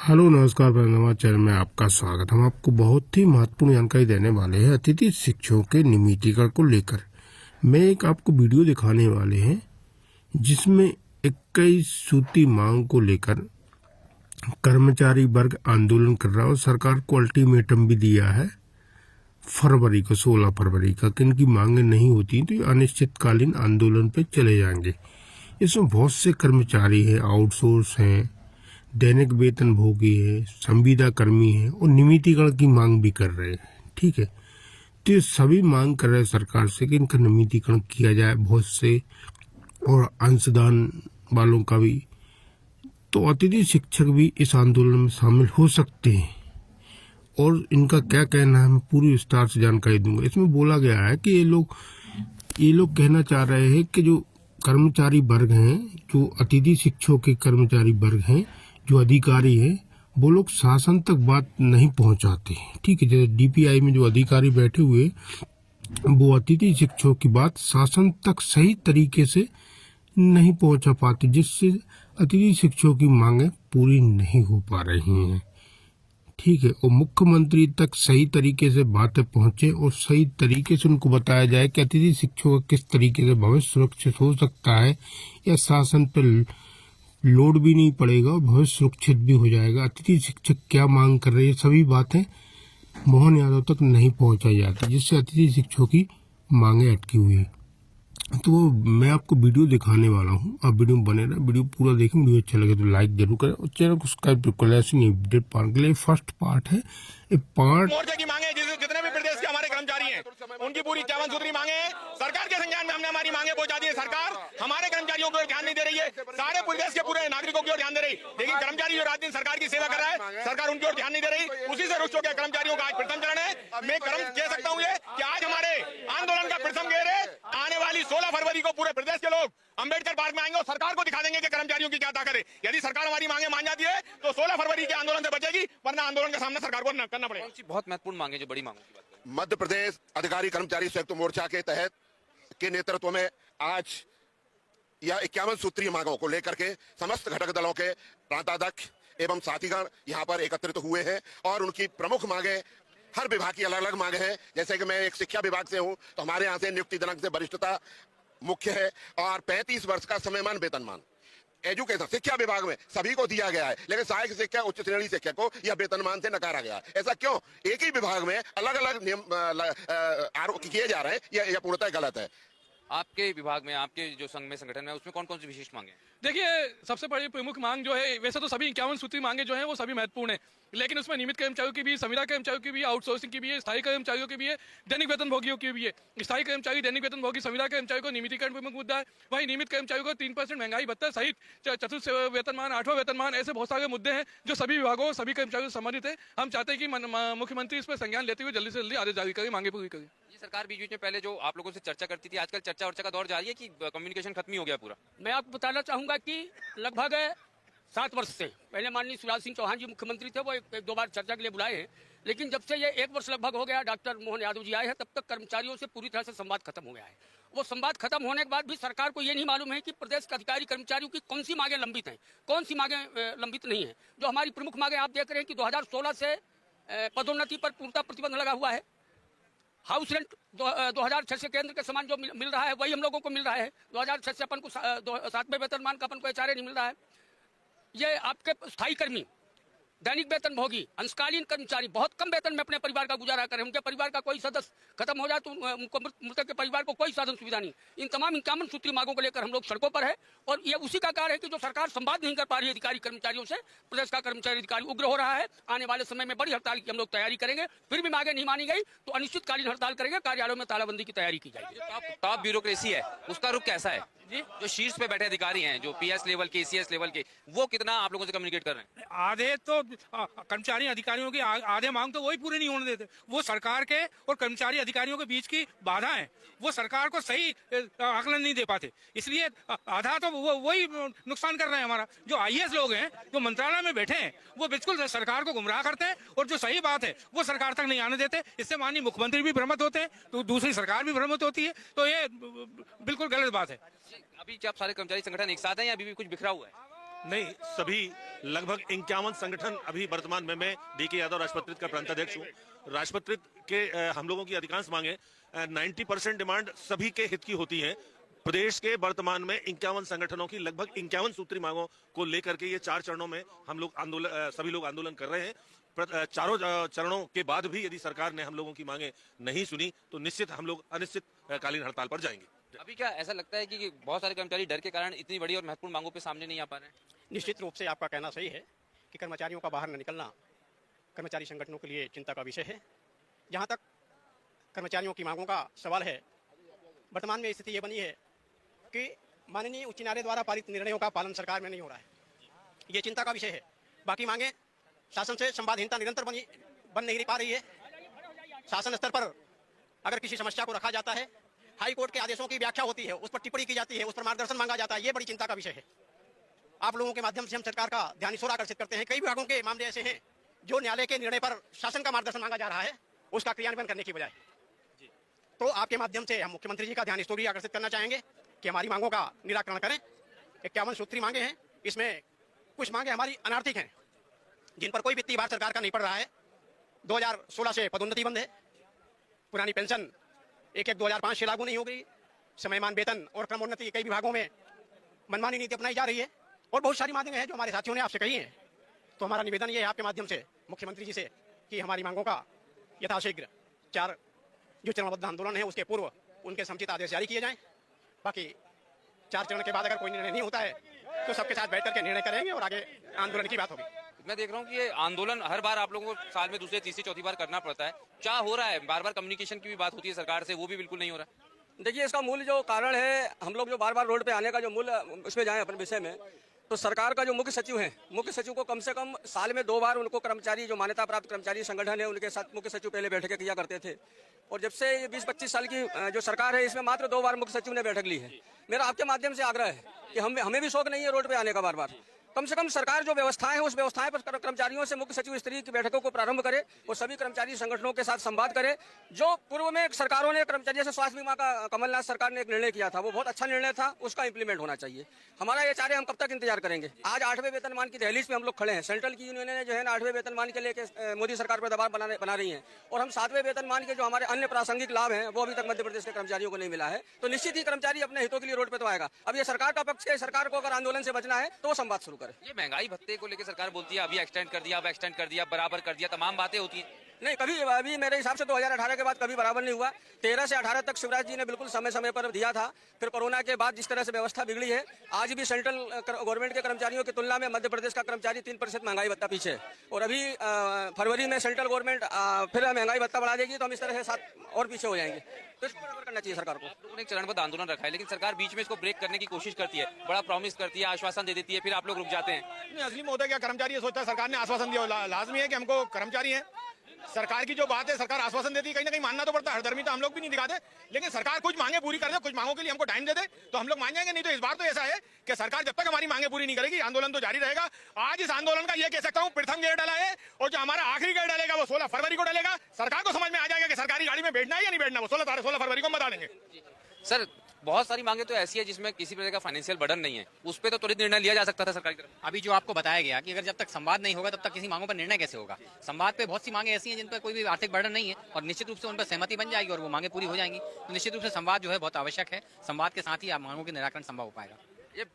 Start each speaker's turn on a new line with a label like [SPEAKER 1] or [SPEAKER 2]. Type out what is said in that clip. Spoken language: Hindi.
[SPEAKER 1] हेलो नमस्कार परिणाम चैनल में आपका स्वागत। हम आपको बहुत ही महत्वपूर्ण जानकारी देने वाले हैं अतिथि शिक्षकों के नियमितीकरण को लेकर। मैं एक आपको वीडियो दिखाने वाले हैं जिसमें 21 सूत्री मांग को लेकर कर्मचारी वर्ग आंदोलन कर रहा है और सरकार को अल्टीमेटम भी दिया है फरवरी को, 16 फरवरी का, कि इनकी मांगें नहीं होती तो ये अनिश्चितकालीन आंदोलन पे चले जाएंगे। इसमें बहुत से कर्मचारी हैं, आउटसोर्स हैं, दैनिक वेतन भोगी है, संविदा कर्मी है और नियमितीकरण की मांग भी कर रहे हैं। ठीक है, तो ये सभी मांग कर रहे हैं सरकार से कि इनका नियमितीकरण किया जाए, बहुत से और अंशदान वालों का भी। तो अतिथि शिक्षक भी इस आंदोलन में शामिल हो सकते हैं और इनका क्या कहना है मैं पूरी विस्तार से जानकारी दूंगा। इसमें बोला गया है कि ये लोग कहना चाह रहे हैं कि जो कर्मचारी वर्ग हैं, जो अतिथि शिक्षकों के कर्मचारी वर्ग हैं, जो अधिकारी हैं, वो लोग शासन तक बात नहीं पहुंचाते। ठीक है, जैसे डीपीआई में जो अधिकारी बैठे हुए वो अतिथि शिक्षकों की बात शासन तक सही तरीके से नहीं पहुंचा पाते, जिससे अतिथि शिक्षकों की मांगें पूरी नहीं हो पा रही हैं। ठीक है, और मुख्यमंत्री तक सही तरीके से बातें पहुंचे और सही तरीके से उनको बताया जाए कि अतिथि शिक्षकों का किस तरीके से भविष्य सुरक्षित हो सकता है या शासन पर लोड भी नहीं पड़ेगा और भविष्य सुरक्षित भी हो जाएगा। अतिथि शिक्षक क्या मांग कर रहे हैं, सभी बातें मोहन यादव तक नहीं पहुंचाई जाती, जिससे अतिथि शिक्षकों की मांगे अटकी हुई है। तो मैं आपको वीडियो दिखाने वाला हूँ, आप वीडियो में बने रहे, वीडियो पूरा देखें। वीडियो अच्छा लगे तो लाइक जरूर करें और चैनल को सब्सक्राइब जरूर करें ऐसी अपडेट पाने के लिए। फर्स्ट पार्ट है
[SPEAKER 2] मोर्चे की मांगे, जितने भी प्रदेश के हमारे कर्मचारी हैं उनकी पूरी 51 सूत्री मांगे हैं। सरकार के संज्ञान में हमने हमारी मांगे पहुंचा दी है। सरकार हमारे कर्मचारियों को ध्यान नहीं दे रही है, सारे प्रदेश के पूरे नागरिकों की ओर ध्यान दे रही, लेकिन कर्मचारी जो रात दिन सरकार की सेवा कर रहा है, सरकार उनकी ओर ध्यान नहीं दे रही। उसी से रुष्ट होकर कर्मचारियों का आज प्रथम चरण है। मैं कह सकता हूँ ये कि आज हमारे आंदोलन का प्रथम गेर है। आने वाली 16 फरवरी को पूरे प्रदेश के लोग अंबेडकर पार्क में आएंगे और सरकार को दिखा देंगे कि कर्मचारियों की क्या ताकत है। यदि सरकार हमारी मांगे मान जाती है तो 16 फरवरी के आंदोलन से बचेगी, वरना आंदोलन का सामना सरकार को करना पड़ेगा।
[SPEAKER 3] बहुत महत्वपूर्ण मांगे, जो बड़ी मांगों की बात करें।
[SPEAKER 4] मध्य प्रदेश अधिकारी कर्मचारी संयुक्त मोर्चा के तहत के नेतृत्व में आज यह 51 सूत्रीय मांगों को लेकर के समस्त घटक दलों के प्रांताध्यक्ष एवं साथीगण यहाँ पर एकत्रित हुए हैं और उनकी प्रमुख मांगे, हर विभाग की अलग अलग मांगे हैं। जैसे कि मैं एक शिक्षा विभाग से हूँ तो हमारे यहाँ से नियुक्ति दिनांक से वरिष्ठता मुख्य है और 35 वर्ष का समयमान वेतनमान एजुकेशन शिक्षा विभाग में सभी को दिया गया है, लेकिन सहायक शिक्षा उच्च श्रेणी शिक्षा को यह वेतनमान से नकारा गया है। ऐसा क्यों? एक ही विभाग में अलग अलग नियम आरोप किए जा रहे हैं, यह पूर्णतः गलत है।
[SPEAKER 3] आपके विभाग में, आपके जो संघ में, संगठन में, उसमें कौन कौन सी विशिष्ट मांगे हैं?
[SPEAKER 5] देखिए, सबसे बड़ी प्रमुख मांग जो है, वैसे तो सभी 51 सूत्री मांगे जो है वो सभी महत्वपूर्ण है, लेकिन उसमें नियमित कर्मचारियों की भी, संविदा कर्मचारियों की भी, आउटसोर्सिंग की भी है, स्थायी कर्मचारियों की भी है, दैनिक वेतन भोगियों की भी है। स्थायी कर्मचारी, दैनिक वेतन भोगी, संविदा कर्मचारियों को नियमितीकरण प्रमुख मुद्दा है। वहीं नियमित कर्मचारियों को 3% महंगाई भत्ता सहित चतुर्थ वेतनमान, 8वां वेतनमान, ऐसे बहुत सारे मुद्दे हैं जो सभी विभागों, सभी कर्मचारियों से संबंधित है। हम चाहते हैं कि मुख्यमंत्री इस पर संज्ञान लेते हुए जल्दी से जल्दी आदेश जारी करें, मांगे पूरी करें।
[SPEAKER 3] ये सरकार बीच बीच में पहले जो आप लोगों से चर्चा करती थी, आजकल चर्चा वर्चा का दौर जारी है कि कम्युनिकेशन खत्म ही हो गया पूरा?
[SPEAKER 6] मैं आपको बताना चाहूंगा कि लगभग 7 वर्ष से पहले माननीय शिवराज सिंह चौहान जी मुख्यमंत्री थे, वो एक दो बार चर्चा के लिए बुलाए हैं, लेकिन जब से ये 1 वर्ष लगभग हो गया डॉक्टर मोहन यादव जी आए हैं, तब तक कर्मचारियों से पूरी तरह से संवाद खत्म हो गया है। वो संवाद खत्म होने के बाद भी सरकार को ये नहीं मालूम है कि प्रदेश के अधिकारी कर्मचारियों की कौन सी मांगे लंबित हैं, कौन सी मांगे लंबित नहीं है। जो हमारी प्रमुख मांगे आप देख रहे हैं कि 2016 से पदोन्नति पर पूर्णतः प्रतिबंध लगा हुआ है। हाउस रेंट 2006 से केंद्र के समान जो मिल रहा है वही हम लोगों को मिल रहा है। 2006 से अपन को 7वें वेतनमान का अपन को एचआरए नहीं मिल रहा है। ये आपके स्थायी कर्मी, दैनिक वेतन भोगी, अंशकालीन कर्मचारी बहुत कम वेतन में अपने परिवार का गुजारा करें, उनके परिवार का कोई सदस्य खत्म हो जाए तो उनको मृतक के परिवार को कोई साधन सुविधा नहीं। इन तमाम 51 सूत्री मांगों को लेकर हम लोग सड़कों पर है और ये उसी का कारण है कि जो सरकार संवाद नहीं कर पा रही है अधिकारी कर्मचारियों से। प्रदेश का कर्मचारी अधिकारी उग्र हो रहा है। आने वाले समय में बड़ी हड़ताल की हम लोग तैयारी करेंगे। फिर भी मांगे नहीं मानी गई तो अनिश्चितकालीन हड़ताल करेंगे, कार्यालयों में तालाबंदी की तैयारी की जाएगी।
[SPEAKER 3] टॉप ब्यूरोक्रेसी है, उसका रुख कैसा है? जी, जो शीर्ष पे बैठे अधिकारी हैं, जो पीएस लेवल के, सीएस लेवल के, वो कितना आप लोगों से कम्युनिकेट कर रहे हैं?
[SPEAKER 7] आधे तो कर्मचारी अधिकारियों की आधे मांग तो वही पूरी नहीं होने देते। वो सरकार के और कर्मचारी अधिकारियों के बीच की बाधा है, वो सरकार को सही आकलन नहीं दे पाते, इसलिए आधा तो वही नुकसान कर रहे हैं हमारा। जो आईएएस लोग हैं, जो मंत्रालय में बैठे हैं, वो बिल्कुल सरकार को गुमराह करते हैं और जो सही बात है वो सरकार तक नहीं आने देते। इससे माननीय मुख्यमंत्री भी भ्रमित होते हैं तो दूसरी सरकार भी भ्रमित होती है, तो ये बिल्कुल गलत बात है।
[SPEAKER 3] अभी जब सारे कर्मचारी संगठन एक साथ हैं या अभी भी कुछ बिखरा हुआ है?
[SPEAKER 8] नहीं, सभी लगभग 51 संगठन अभी वर्तमान में, मैं डीके यादव राष्ट्रपतित का प्रांताध्यक्ष हूँ। राष्ट्रपतित के हम लोगों की अधिकांश मांगे 90% डिमांड सभी के हित की होती है। प्रदेश के वर्तमान में 51 संगठनों की लगभग 51 सूत्री मांगों को लेकर के ये 4 चरणों में हम लोग सभी लोग आंदोलन कर रहे हैं। चारों चरणों के बाद भी यदि सरकार ने हम लोगों की मांगे नहीं सुनी तो निश्चित हम लोग अनिश्चितकालीन हड़ताल पर जाएंगे।
[SPEAKER 3] अभी क्या ऐसा लगता है कि बहुत सारे कर्मचारी डर के कारण इतनी बड़ी और महत्वपूर्ण मांगों पे सामने नहीं आ पा रहे हैं?
[SPEAKER 9] निश्चित रूप से आपका कहना सही है कि कर्मचारियों का बाहर न निकलना कर्मचारी संगठनों के लिए चिंता का विषय है। जहां तक कर्मचारियों की मांगों का सवाल है, वर्तमान में स्थिति ये बनी है कि माननीय उच्च न्यायालय द्वारा पारित निर्णयों का पालन सरकार में नहीं हो रहा है। ये चिंता का विषय है। बाकी मांगे शासन से संवादहीनता निरंतर बन नहीं पा रही है। शासन स्तर पर अगर किसी समस्या को रखा जाता है, हाई कोर्ट के आदेशों की व्याख्या होती है, उस पर टिप्पणी की जाती है, उस पर मार्गदर्शन मांगा जाता है। ये बड़ी चिंता का विषय है। आप लोगों के माध्यम से हम सरकार का ध्यान इस ओर आकर्षित करते हैं। कई विभागों के मामले ऐसे हैं जो न्यायालय के निर्णय पर शासन का मार्गदर्शन मांगा जा रहा है, उसका क्रियान्वयन करने की बजाय। तो आपके माध्यम से हम मुख्यमंत्री जी का ध्यान इस ओर आकर्षित करना चाहेंगे कि हमारी मांगों का निराकरण करें। 51 सूत्री मांगे हैं, इसमें कुछ मांगे हमारी अनार्थिक हैं, जिन पर कोई वित्तीय भार सरकार का नहीं पड़ रहा है। 2016 से पदोन्नति बंद है। पुरानी पेंशन 1/1/2005 से लागू नहीं हो गई। समयमान वेतन और क्रमोन्नति कई विभागों में मनमानी नीति अपनाई जा रही है और बहुत सारी मांगे हैं जो हमारे साथियों ने आपसे कही हैं। तो हमारा निवेदन ये है आपके माध्यम से मुख्यमंत्री जी से कि हमारी मांगों का यथाशीघ्र 4 जो चरणबद्ध आंदोलन है उसके पूर्व उनके समुचित आदेश जारी किए जाएं। बाकी 4 चरण के बाद अगर कोई निर्णय नहीं होता है तो सबके साथ बैठ करके निर्णय करेंगे और आगे आंदोलन की बात होगी।
[SPEAKER 3] मैं देख रहा हूँ कि ये आंदोलन हर बार आप लोगों को साल में दूसरे, तीसरी, चौथी बार करना पड़ता है। क्या हो रहा है? बार बार कम्युनिकेशन की भी बात होती है सरकार से, वो भी बिल्कुल नहीं हो रहा है।
[SPEAKER 6] देखिए, इसका मूल जो कारण है, हम लोग जो बार बार रोड पे आने का जो मूल उसमें जाएं अपने विषय में, तो सरकार का जो मुख्य सचिव है, मुख्य सचिव को कम से कम साल में 2 बार उनको कर्मचारी जो मान्यता प्राप्त कर्मचारी संगठन है उनके साथ मुख्य सचिव पहले बैठकें किया करते थे। और जब से ये 20-25 साल की जो सरकार है, इसमें मात्र 2 बार मुख्य सचिव ने बैठक ली है। मेरा आपके माध्यम से आग्रह है कि हमें भी शौक नहीं है रोड पे आने का बार बार। कम से कम सरकार जो व्यवस्थाएं हैं उस व्यवस्थाएं पर कर्मचारियों से मुख्य सचिव स्तरीय की बैठकों को प्रारंभ करे और सभी कर्मचारी संगठनों के साथ संवाद करे। जो पूर्व में सरकारों ने कर्मचारियों से स्वास्थ्य बीमा का कमलनाथ सरकार ने एक निर्णय किया था, वो बहुत अच्छा निर्णय था, उसका इंप्लीमेंट होना चाहिए। हमारा ये चाहे हम कब तक इंतजार करेंगे? आज 8वें वेतनमान की दहलीज पे हम लोग खड़े हैं। सेंट्रल की यूनियन जो है ना 8वें वेतनमान के लेके मोदी सरकार पर दबाव बना रही है और हम 7वें वेतनमान के जो हमारे अन्य प्रासंगिक लाभ हैं वो अभी तक मध्य प्रदेश के कर्मचारियों को नहीं मिला है। तो निश्चित ही कर्मचारी अपने हितों के लिए रोड पे तो आएगा। अब ये सरकार का पक्ष है, सरकार को अगर आंदोलन से बचना है तो संवाद शुरू करे।
[SPEAKER 3] ये महंगाई भत्ते को लेकर सरकार बोलती है अभी एक्सटेंड कर दिया, अब एक्सटेंड कर दिया, बराबर कर दिया, तमाम बातें होती हैं।
[SPEAKER 6] नहीं, कभी अभी मेरे हिसाब से 2018 के बाद कभी बराबर नहीं हुआ। 13 से 18 तक शिवराज जी ने बिल्कुल समय समय पर दिया था। फिर कोरोना के बाद जिस तरह से व्यवस्था बिगड़ी है, आज भी सेंट्रल गवर्नमेंट के कर्मचारियों की तुलना में मध्य प्रदेश का कर्मचारी 3% महंगाई भत्ता पीछे है। और अभी फरवरी में सेंट्रल गवर्नमेंट फिर महंगाई भत्ता बढ़ा देगी तो हम इस तरह से 7 और पीछे हो जाएंगे। तो इसको बराबर करना चाहिए सरकार को।
[SPEAKER 3] लोगों ने एक चरणबद्ध आंदोलन रखा है, लेकिन सरकार बीच में इसको ब्रेक करने की कोशिश करती है, बड़ा प्रॉमिस करती है, आश्वासन दे देती है, फिर आप लोग रुक जाते हैं।
[SPEAKER 2] असली में होता है क्या, कर्मचारी ये सोचता है सरकार ने आश्वासन दिया, लाजमी है कि हमको कर्मचारी है, सरकार की जो बात है सरकार आश्वासन देती है, कहीं ना कहीं मानना तो पड़ता है। हरदर्मी तो हम लोग भी नहीं दिखाते, लेकिन सरकार कुछ मांगे पूरी कर दे, कुछ मांगों के लिए हमको टाइम दे दे तो हम लोग मान जाएंगे। नहीं तो इस बार तो ऐसा है कि सरकार जब तक हमारी मांगे पूरी नहीं करेगी आंदोलन तो जारी रहेगा। आज इस आंदोलन का ये कह सकता हूँ प्रथम गेयर डाला है और जो हमारा आखिरी गेयर डालेगा वो 16 फरवरी को डालेगा। सरकार को समझ में आ जाएगा कि सरकारी गाड़ी में बैठना है या नहीं बैठना, वो 16 फरवरी को बता देंगे।
[SPEAKER 3] सर, बहुत सारी मांगे तो ऐसी है जिसमें किसी प्रकार का फाइनेंशियल बर्डन नहीं है, उस पर तो त्वरित निर्णय लिया जा सकता था सरकार की तरफ।
[SPEAKER 10] अभी जो आपको बताया गया कि अगर जब तक संवाद नहीं होगा तब तक किसी मांगों पर निर्णय कैसे होगा? संवाद पे बहुत सी मांगे ऐसी हैं जिन पर कोई भी आर्थिक बर्डन नहीं है और निश्चित रूप से उन पर सहमति बन जाएगी और वो मांगे पूरी हो जाएंगी। तो निश्चित रूप से संवाद जो है बहुत आवश्यक है। संवाद के साथ ही आप मांगों के निराकरण संभव हो पाएगा।
[SPEAKER 3] ये